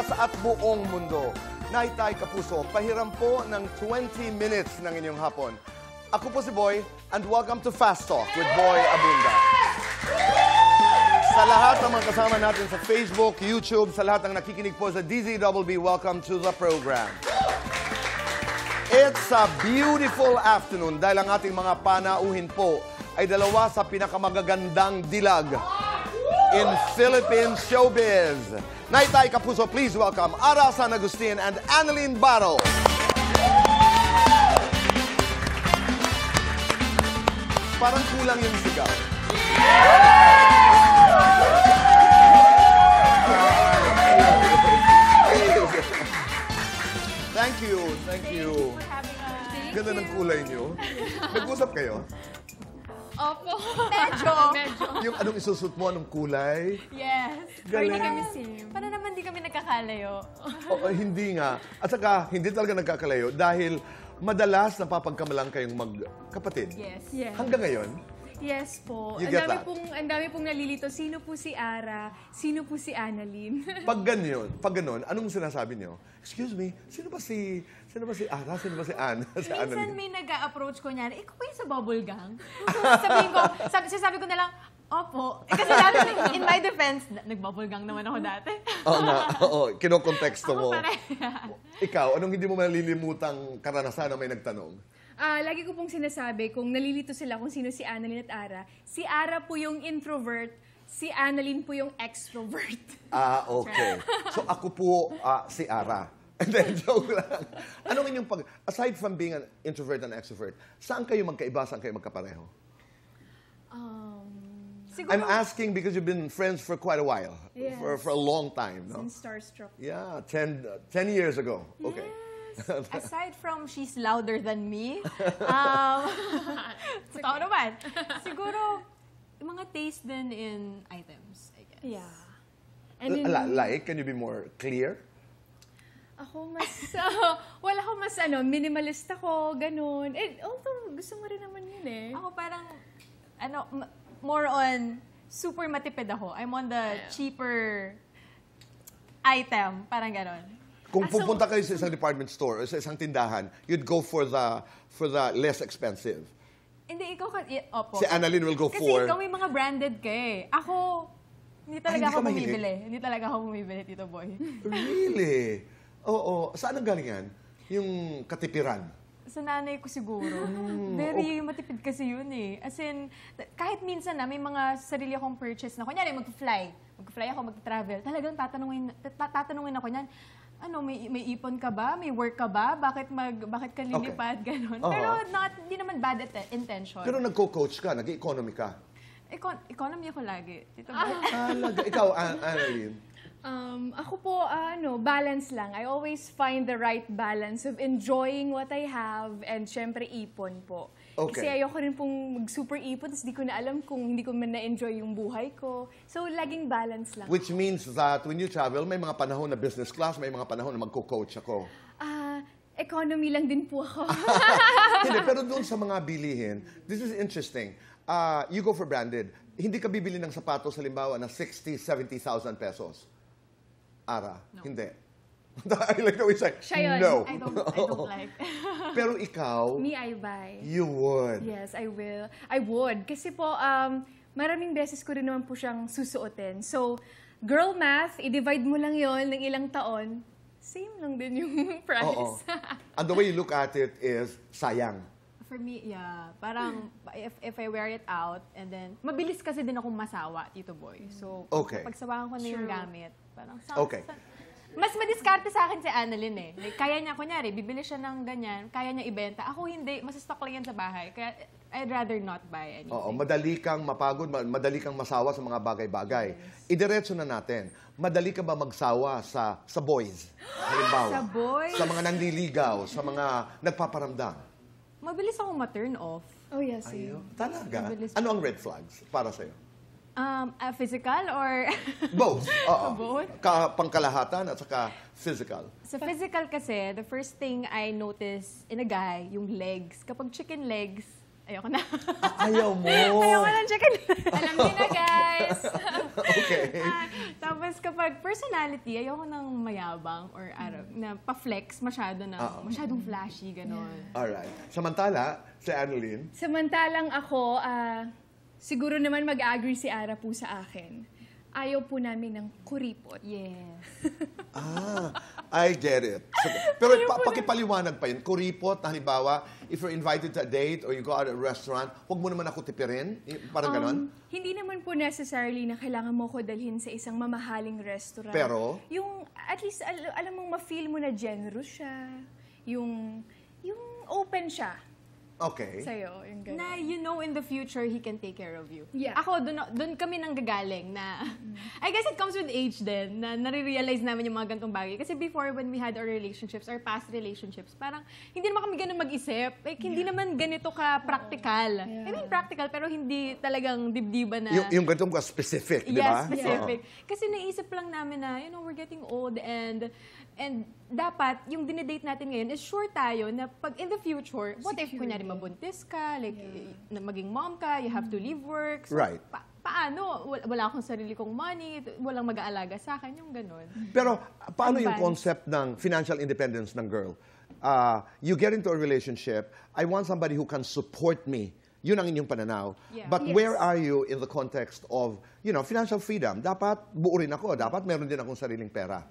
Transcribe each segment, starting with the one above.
Pilipinas at buong mundo. Naitay Kapuso, pahiram po ng 20 minutes ng inyong hapon. Ako po si Boy, and welcome to Fast Talk with Boy Abunda. Sa lahat ng mga kasama natin sa Facebook, YouTube, sa lahat ng nakikinig po sa DZWB, welcome to the program. It's a beautiful afternoon dahil ang ating mga panauhin po ay dalawa sa pinakamagagandang dilag in Philippine showbiz. Naitay Kapuso, please welcome Ara San Agustin and Annalyn Barro. Parang kulang yung sigaw. Thank you, thank you. Ganda ng kulay niyo. Nag-usap kayo? Opo. Medyo. Yung anong isusot mo, anong kulay? Yes. Galing. Hindi kami same. Para naman di kami nagkakalayo. Hindi nga. At saka, hindi talaga nagkakalayo dahil madalas napapagkamalang kayong magkapatid. Yes. Hanggang ngayon? Yes po. You Ang get dami that? ang dami pong nalilito. Sino po si Ara? Sino po si Annalyn? Pag ganun, anong sinasabi niyo? Excuse me, sino ba si Ara? Sino ba si Ann? Si Minsan Annalyn? may nag-a-approach ko niyan, ikaw ba yung sa bubble gang? Sabihin ko, sabi ko na lang, opo. Kasi dati, in my defense, nag-bubble gang naman ako dati. Oo nga, oo. Kinokonteksto mo. Ako pareha. Ikaw, anong hindi mo malilimutang karanasan na may nagtanong? Lagi ko pong sinasabi, kung nalilito sila kung sino si Annalyn at Ara, si Ara po yung introvert, si Annalyn po yung extrovert. Okay. So ako po si Ara. And then, joke lang. Anong inyong aside from being an introvert and extrovert, saan kayo magkaiba, saan kayo magkapareho? Siguro, I'm asking because you've been friends for quite a while. Yes. For a long time, no? Since Starstruck. Yeah, 10 years ago. Okay. aside from she's louder than me, totoo naman. Siguro, mga taste din in items, I guess. Yeah. And then, Like, can you be more clear? ako mas, wala ko mas minimalist ako, ganun. Although, gusto mo rin naman yun eh. Ako parang, more on, super matipid ako. I'm on the cheaper item, parang ganon. Kung pupunta kayo sa isang department store o sa isang tindahan, you'd go for the less expensive. Hindi, ikaw opo. Si Annalyn will go Kasi for... ikaw may mga branded ka eh. Ako, hindi talaga hindi ka ako mahilig? bumibili. Hindi talaga ako bumibili, Tito Boy. Really? Oo. Saan ang galing yan? Yung katipiran? Sa nanay ko siguro. Very matipid kasi yun eh. As in, kahit minsan na may mga sarili akong purchase na, kunyari mag-fly ako, mag-travel, talagang tatanungin ako niyan, may ipon ka ba? May work ka ba? Bakit ka lilipad? Ganon. Pero hindi naman bad intention. Pero nagko-coach ka, nag-economy ka. Economy ako lagi. Tito Boy. Ikaw, Annalyn. Ako po, balance lang. I always find the right balance of enjoying what I have and syempre ipon po. Okay. Kasi ayoko rin pong mag-super ipon tapos di ko na alam kung hindi ko man na-enjoy yung buhay ko. So, laging balance lang. Which means that when you travel, may mga panahon na business class, may mga panahon na magko-coach ako. Economy lang din po ako. Hindi, pero doon sa mga bilihin, this is interesting. You go for branded. Hindi ka bibili ng sapatos, halimbawa, na 60,000, 70,000 pesos. Ara, no. Hindi. I like the way you say, Siya yun. no. I don't like. Pero ikaw, Me, I buy. you would. Yes, I will. I would. Kasi po, maraming beses ko rin naman po siyang susuotin. So, girl math, i-divide mo lang yon ng ilang taon, same lang din yung price. And the way you look at it is, sayang. For me, yeah. Parang, if I wear it out, and then, mabilis kasi din akong masawa, Tito Boy. So, Okay. pag sawakan ko na yung gamit, parang, Okay. mas madiskarte sa akin si Annalyn eh. Like, kaya niya, kunyari, bibili siya ng ganyan, kaya niya ibenta. Ako hindi, masistock lang yan sa bahay. Kaya, I'd rather not buy anything. Oo, madali kang mapagod, madali kang masawa sa mga bagay-bagay. Idiretso na natin. Madali ka ba magsawa sa boys? Halimbawa. Sa boys? Sa mga nanliligaw, sa mga nagpaparamdam. Mabilis akong ma-turn off. Oh, yes. Ayun. Talaga? Mabilis. Ano ang red flags para sa'yo? Physical or... Both. Oo. Both? Pangkalahatan at saka physical. Sa physical kasi, the first thing I notice in a guy, yung legs. Kapag chicken legs, ayoko na. Ayaw mo. Ayoko na chicken. Alam niyo na, guys. Okay. Tapos kapag personality, ayoko nang mayabang or na pa-flex masyadong flashy, gano'n. Alright. Samantala, si Annalyn, Samantalang ako, siguro naman mag-agree si Ara po sa akin. Ayaw po namin ng kuripot. Yes. I get it. Pero pakipaliwanag pa yun. Kuripot, halimbawa, if you're invited to a date or you go out at a restaurant, huwag mo naman ako tipirin? Parang ganon? Hindi naman po necessarily na kailangan mo ko dalhin sa isang mamahaling restaurant. Pero? Yung, at least, alam mong ma-feel mo na generous siya. Yung open siya Okay. sa'yo. Yung ganun. Na you know in the future, he can take care of you. Yeah. Ako, dun kami nanggagaling na, I guess it comes with age din, na nare-realize namin yung mga gantong bagay. Kasi before, when we had our relationships, our past relationships, parang hindi naman kami ganun mag-isip. Like, hindi naman ganito ka-practical. I mean, practical, pero hindi talagang dibdiba na. Yung ganitong specific, di ba? Yes, specific. Kasi naisip lang namin na, we're getting old and dapat, yung dinedate natin ngayon is sure tayo na pag in the future, what if kunyari mabuntis ka, like na maging mom ka, you have to leave work. So, Right. Paano? Wala akong sarili kong money, walang mag-aalaga sa akin, yung ganun. Pero paano yung Advance. concept ng financial independence ng girl? You get into a relationship, I want somebody who can support me. Yun ang inyong pananaw. Yeah. But Yes. where are you in the context of, financial freedom? Dapat buo rin ako. Dapat meron din akong sariling pera.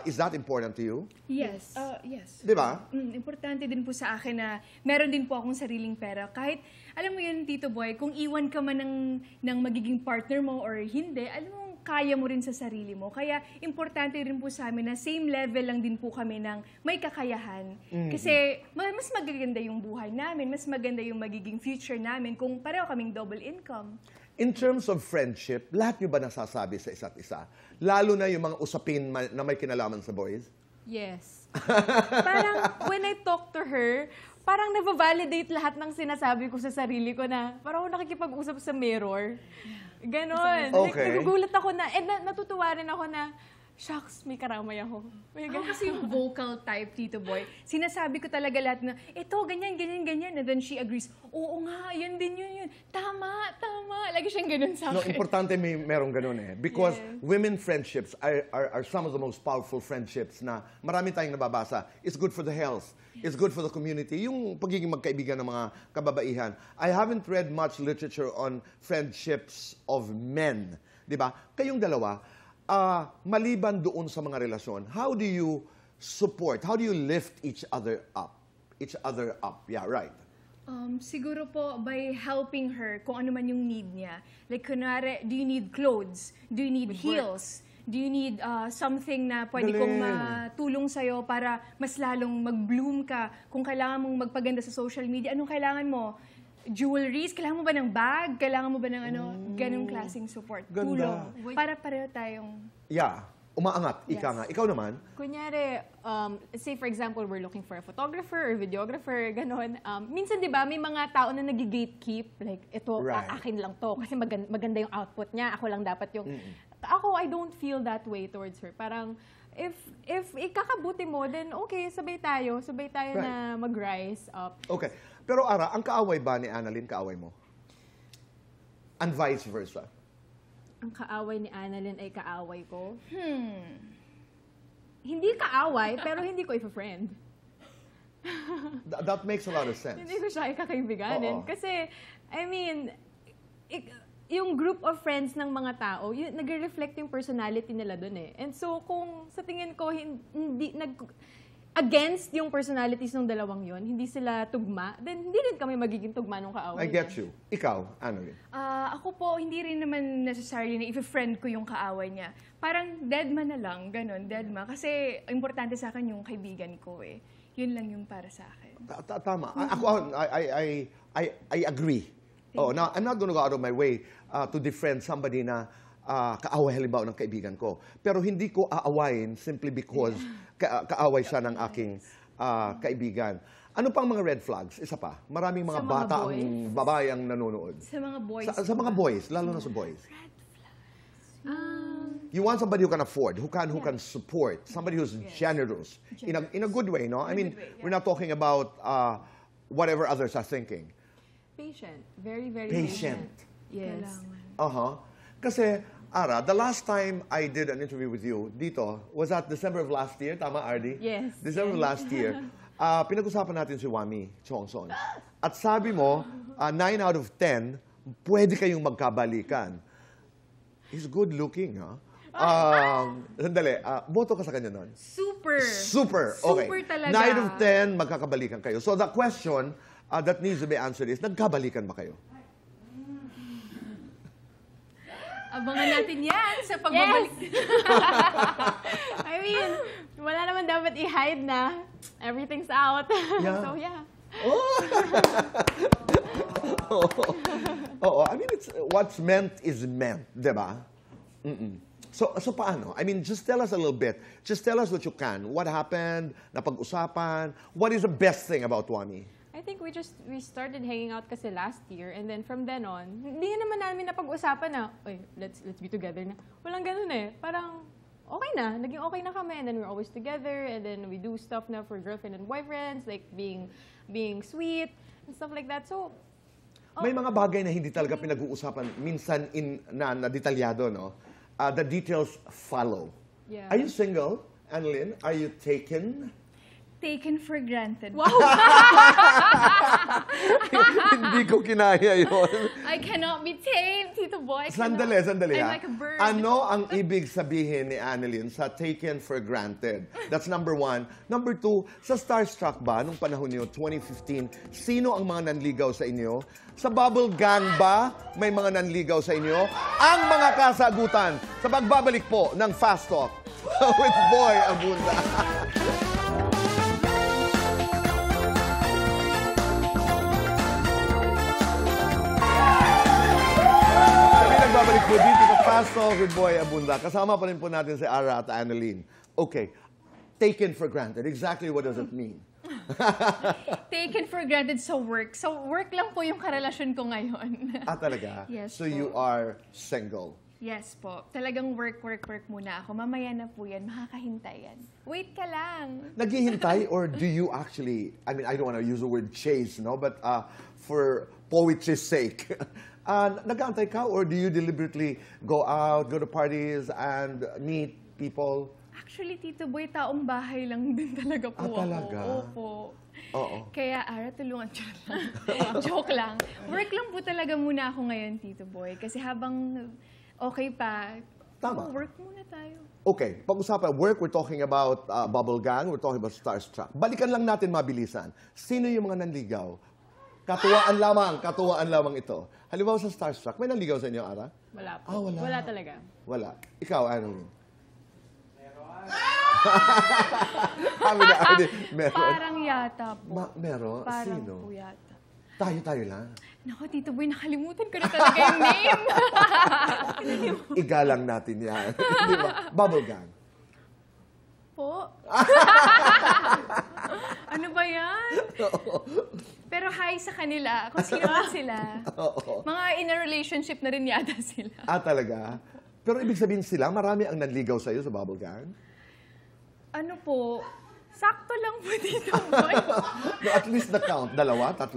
Is that important to you? Yes. Yes. Di ba? Importante din po sa akin na meron din po akong sariling pera. Kahit, alam mo yun, Tito Boy, kung iwan ka man ng magiging partner mo or hindi, alam mo, kaya mo rin sa sarili mo. Kaya, importante rin po sa amin na same level lang din po kami ng may kakayahan. Kasi, mas magaganda yung buhay namin, mas maganda yung magiging future namin kung pareho kaming double income. In terms of friendship, lahat nyo ba nasasabi sa isa't isa? Lalo na yung mga usapin na may kinalaman sa boys? Yes. Parang, when I talk to her, parang nag-validate lahat ng sinasabi ko sa sarili ko na parang ako nakikipag-usap sa mirror. Ganon. Okay. Like, nagugulat ako na, and natutuwa rin ako na, shucks, may karamay ako. May Ako kasi yung vocal type, Tito Boy. Sinasabi ko talaga lahat na, ito, ganyan, ganyan, ganyan. And then she agrees, oo nga, yan din yun. Tama, tama. Lagi siyang ganun sa No, akin. importante merong ganun eh. Because women friendships are some of the most powerful friendships na marami tayong nababasa. It's good for the health. It's good for the community. Yung pagiging magkaibigan ng mga kababaihan. I haven't read much literature on friendships of men. Di ba? Kayong dalawa, maliban doon sa mga relasyon, how do you support, how do you lift each other up? Each other up. Yeah, right. Siguro po by helping her kung ano man yung need niya. Like, kunwari, do you need clothes? Do you need heels? Do you need something na pwede kong matulong sa'yo para mas lalong mag-bloom ka? Kung kailangan mong magpaganda sa social media, anong kailangan mo? Jewelries? Kailangan mo ba ng bag? Kailangan mo ba ng ganong klaseng support? Ganda. Tulong. Para pareho tayong... Yeah. Umaangat. Ika nga. Ikaw naman, Kunyari, say for example, we're looking for a photographer or videographer, ganon. Minsan, di ba, may mga tao na nag-gatekeep, like, ito, Right. akin lang to, kasi maganda yung output niya, ako lang dapat yung... Ako, I don't feel that way towards her. Parang, if ikakabuti mo, then okay, sabay tayo Right. na mag-rise up. okay. Pero Ara, ang kaaway ba ni Annalyn, kaaway mo? And vice versa. Ang kaaway ni Annalyn ay kaaway ko? Hindi kaaway, pero hindi ko i-friend. That makes a lot of sense. Hindi ko siya ikakaibiganin. Oo. Kasi, I mean, yung group of friends ng mga tao, nag-reflect yung personality nila dun eh. And so, kung sa tingin ko, against yung personalities ng dalawang yon, hindi sila tugma, then hindi rin kami magiging tugma nung kaaway. I get you. Ikaw, Annalyn. Ako po, hindi rin naman necessarily na i-friend ko yung kaaway niya. Parang deadma na lang, ganun, deadma. Kasi importante sa akin yung kaibigan ko eh. Yun lang yung para sa akin. Tama. Ako, I agree. Now, I'm not gonna go out of my way to defriend somebody na kaaway halimbawa ng kaibigan ko. Pero hindi ko aawayin simply because kaaway siya ng aking kaibigan. Ano pang mga red flags? Isa pa. Maraming mga Sa mga bata boys? ang babayang nanonood. Sa mga boys. Sa mga boys, lalo na sa boys. You want somebody who can afford, who can support, somebody who's generous in a good way, no? I mean, we're not talking about whatever others are thinking. Patient. Very, very Patient. Yes. Kasi, Ara, the last time I did an interview with you dito, was that December of last year? Tama, Ardy? Yes. December of last year. Pinag-usapan natin si Wami Chongson. At sabi mo, 9 out of 10, pwede kayong magkabalikan. He's good looking, ha? Sandali, boto ka sa kanya nun? Super. Super. Okay. Super talaga. 9 of 10, magkakabalikan kayo. So the question that needs to be answered is, nagkabalikan ba kayo? Abangan natin yan sa pagbabalik. I mean, wala naman dapat i-hide na. Everything's out. Yeah. So, yeah. Oo. I mean, what's meant is meant, di ba? So paano? I mean, just tell us a little bit. Just tell us what you can. What happened? Napag-usapan? What is the best thing about Wami? I think we started hanging out kasi last year, and then from then on, hindi naman namin napag-usapan na, oy, let's be together na. Walang ganun eh. Parang, okay na. Naging okay na kami, and then we're always together, and then we do stuff na for girlfriend and boyfriends, like being sweet, and stuff like that. So, May mga bagay na hindi talaga pinag-uusapan, minsan na detalyado, no? The details follow. Yeah. Are you single, Annalyn? Are you taken? Taken for granted. wow! Hindi ko kinaya yun. I cannot be tamed, Tito Boy. Sandali. I'm ha? like a bird. Ano ang ibig sabihin ni Annalyn sa taken for granted? That's number 1. Number 2, sa Starstruck ba, nung panahon niyo, 2015, sino ang mga nanligaw sa inyo? Sa Bubble Gang ba, may mga nanligaw sa inyo? Ang mga kasagutan sa pagbabalik po ng Fast Talk with Boy Abunda. Babalik po dito sa Fast Talk with Boy Abunda. Kasama pa rin po natin si Ara at Annalyn. Okay, taken for granted. Exactly what does it mean? Taken for granted sa work. So, work lang po yung karelasyon ko ngayon. Talaga? Yes So po. you are single? Yes po. Talagang work muna ako. Mamaya na po yan. Makakahintay yan. Wait ka lang. Naghihintay or do you actually, I mean, I don't want to use the word chase, no? But for poetry's sake, nag-aantay ka or do you deliberately go out, go to parties and meet people? Actually, Tito Boy, taong bahay lang din talaga po ako. Talaga? Opo. Oo. Kaya, Ara, tulungan siya lang. Joke lang. Work lang po talaga muna ako ngayon, Tito Boy. Kasi habang okay pa, Tama. work muna tayo. Okay, pag-usapan, work, we're talking about Bubble Gang, we're talking about Starstruck. Balikan lang natin mabilisan. Sino yung mga nanligaw? Katuwaan lamang ito. Halimbawa sa Starstruck, may nanligaw sa inyo, Ara? Wala po. Wala. Wala talaga. Wala. Ikaw, Annalyn? Meron. Parang yata po. Meron? Parang Sino? po yata. Tayo lang. Naku, Tito Boy, nakalimutan ko na talaga yung name. Igalang natin yan. Di ba? Bubble Gang. Po? Ano ba yan? Pero hi sa kanila. Kung sino man sila. Mga in a relationship na rin yata sila. Talaga? Pero ibig sabihin sila, marami ang nanligaw sa'yo sa Bubble Gang? Ano po? Sakto lang po, Tito Boy. No, at least the count. 2, 3?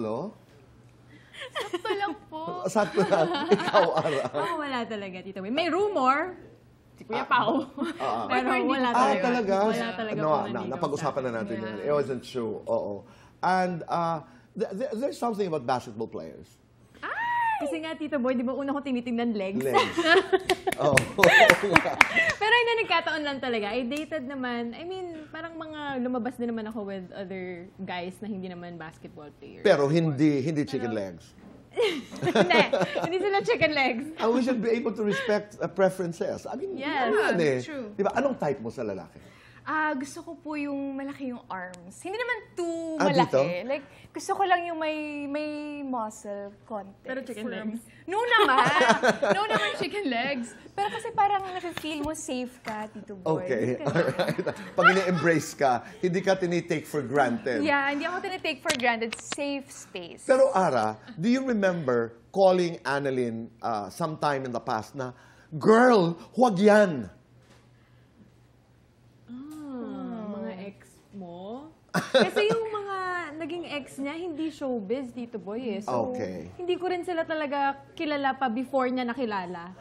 Sakto lang po. Sakto lang. Ikaw, Ara. Wala talaga, Tito Boy. May rumor, si Kuya Pao. Pero wala talaga. Talaga? Wala talaga No, po nanligaw napag-usapan na natin yun. It wasn't true. Oo. And there's something about basketball players. Kasi nga, Tito Boy, di ba una ko tinitingnan legs? Legs. Oh. Pero yun na nagkataon lang talaga. I dated naman, I mean, parang mga lumabas din naman ako with other guys na hindi naman basketball players. Pero hindi chicken legs. Hindi sila chicken legs. And we should be able to respect preferences. I mean, Yes, yan eh. true. Di ba? Anong type mo sa lalaki? Gusto ko po yung malaki yung arms. Hindi naman too Dito? malaki. Like, gusto ko lang yung may muscle konti. Pero chicken legs? No naman. No naman chicken legs. Pero kasi parang nafe-feel mo safe ka, Tito Boy. Okay. Hindi ka- Alright. Pag ini-embrace ka, hindi ka tinitake for granted. Yeah, hindi ako tinitake for granted. Safe space. Pero Ara, do you remember calling Annalyn sometime in the past na, girl, huwag yan. Mga ex mo? Kasi yung mga naging ex niya, hindi showbiz, Tito Boy eh. So, Okay. hindi ko rin sila talaga kilala pa before niya nakilala.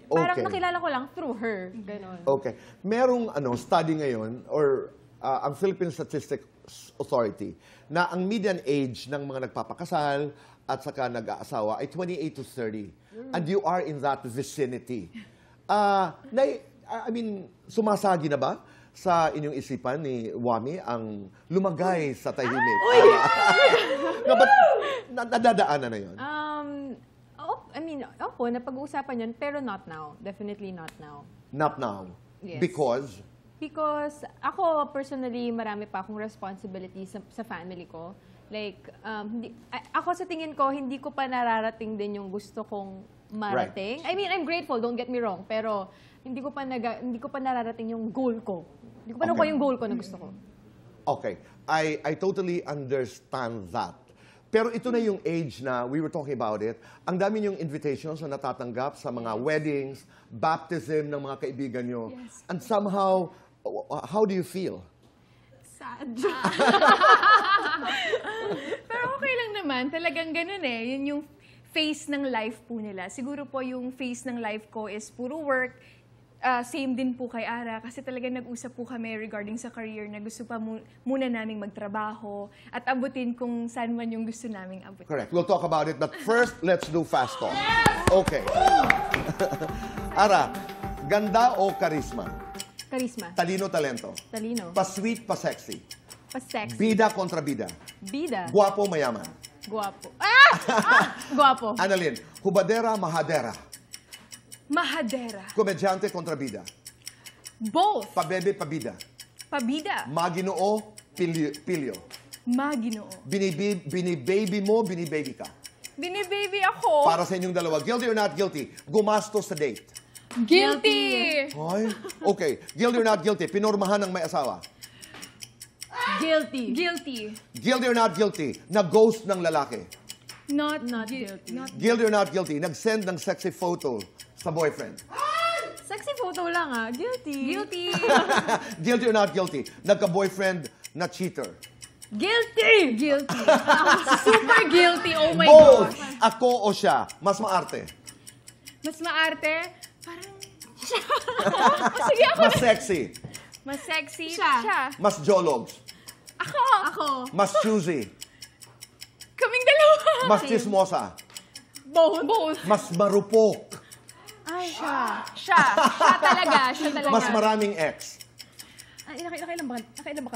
Parang Okay. nakilala ko lang through her. Ganon. Okay. Merong study ngayon or ang Philippine Statistics Authority na ang median age ng mga nagpapakasal at saka nag-aasawa ay 28 to 30. And you are in that vicinity. I mean, sumasagi na ba sa inyong isipan ni Wami ang lumagay sa tahimik? No, but nadadaanan na yun? Opo, napag-uusapan yun, pero not now. Definitely not now. Not now. Yes. Because? Because ako, personally, marami pa akong responsibility sa family ko. Like, ako sa tingin ko, hindi ko pa nararating din yung gusto kong marating. I mean, I'm grateful, don't get me wrong, pero hindi ko pa nararating yung goal ko. Hindi ko pa nakuha yung goal ko na gusto ko. Okay. I totally understand that. Pero ito na yung age na, we were talking about it, ang dami niyong invitations na natatanggap sa mga weddings, baptism ng mga kaibigan niyo. Yes. And somehow, how do you feel? Sad. Pero okay lang naman. Talagang ganun eh. Yun yung face ng life po nila. Siguro po yung face ng life ko is puro work. Same din po kay Ara kasi talagang nag-usap po kami regarding sa career na gusto pa muna naming magtrabaho at abutin kung saan man yung gusto naming abutin. Correct. We'll talk about it. But first, let's do fast talk. Okay. Ara, ganda o karisma? Karisma. Talino, talento? Talino. Pa-sweet, pa-sexy? Pa-sexy. Bida kontra bida? Bida. Guwapo, mayaman? Guwapo. Guwapo. Annalyn, hubadera, mahadera? Mahadera. Komedyante kontra bida? Both. Pabebe, pabida? Pabida. Maginoo, pilyo? Maginoo. Binibaby mo, binibaby ka? Binibaby ako. Para sa inyong dalawa, guilty or not guilty, gumastos sa date? Guilty. Ay, okay. Guilty or not guilty, pinormahan ng may asawa? Guilty. Guilty. Guilty or not guilty, nag-ghost ng lalaki? Not guilty. Guilty or not guilty, nag-send ng sexy photo sa boyfriend? Sexy photo lang Guilty. Guilty. Guilty or not guilty, nagka-boyfriend na cheater? Guilty! Guilty. Super guilty. Oh my Both! gosh. Ako o siya, mas maarte? Mas maarte. Parang siya. Sige ako. Mas sexy? Mas sexy. Siya. Mas jologs? Ako. Mas choosy? Kaming dalawa. Mas chismosa? Both. Mas marupok? Siya. Siya talaga. Mas maraming ex? Nakailan ba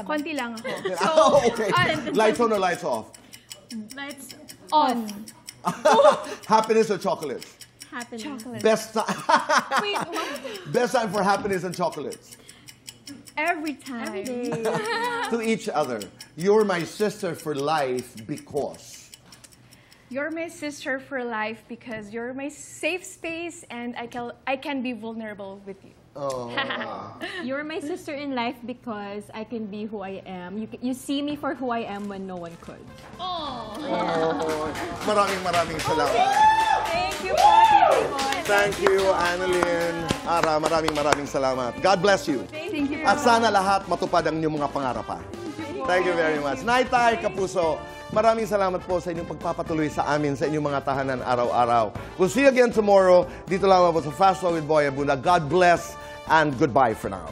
ka ba? Konti lang ako. Okay. Lights on or lights off? Lights On. Happiness or chocolates? happen. Chocolate. Best time. Wait, what? Best time for happiness and chocolates. Every time. Every day. To each other. You're my sister for life because. You're my sister for life because you're my safe space and I can be vulnerable with you. Oh. You're my sister in life because I can be who I am. You see me for who I am when no one could. Oh. Maraming salamat. Thank you po, Tito Boy. Thank you, Annalyn. Ara, maraming salamat. God bless you. Thank you. At sana lahat matupad ang inyong mga pangarap pa. Thank you very much. Naitay, Kapuso, maraming salamat po sa inyong pagpapatuloy sa amin sa inyong mga tahanan araw-araw. We'll see you again tomorrow. Dito lang po sa Fast Talk with Boy Abunda. God bless and goodbye for now.